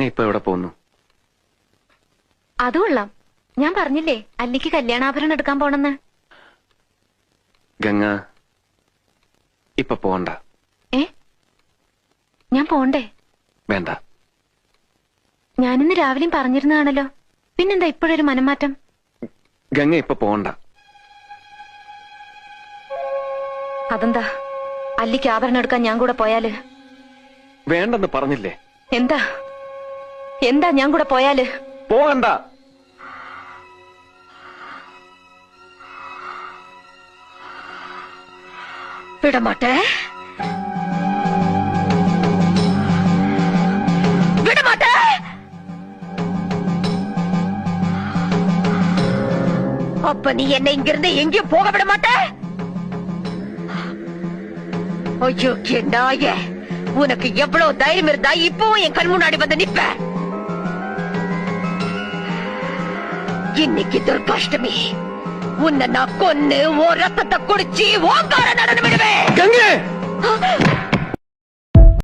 ഗംഗ ഇപ്പൊ എവിടെ പോകുന്നു? അത് കൊള്ളാം. ഞാൻ പറഞ്ഞില്ലേ അല്ലിക്ക് കല്യാണാഭരണം എടുക്കാൻ പോണെന്ന്. ഗംഗ ഇപ്പൊ പോണ്ട. ഞാൻ പോണ്ടേ? വേണ്ട. ഞാനിന്ന് രാവിലെയും പറഞ്ഞിരുന്നതാണല്ലോ, പിന്നെന്താ ഇപ്പോഴൊരു മനംമാറ്റം? ഗംഗ ഇപ്പൊ പോണ്ട. അതെന്താ? അല്ലിക്ക് ആഭരണം എടുക്കാൻ ഞാൻ കൂടെ പോയാല്? വേണ്ടെന്ന് പറഞ്ഞില്ലേ? എന്താ എന്താ ഞാൻ കൂടെ പോയാല്? പോകണ്ട. വിടമാട്ടെ, വിടമാട്ടെ. அப்ப நீ என்னை இங்கிருந்து எங்கேயும் போக விட மாட்டே? ஐயோ நாயே, உனக்கு எவ்வளவு தைரியம் இருந்தா இப்பவும் என் கண் முன்னாடி வந்து நிப்ப? இன்னைக்கு துர்காஷ்டமி, உன்னை நான் கொன்னு ஓ ரத்தத்தை குடிச்சு ஓங்கார நடனம் விடுவேன்.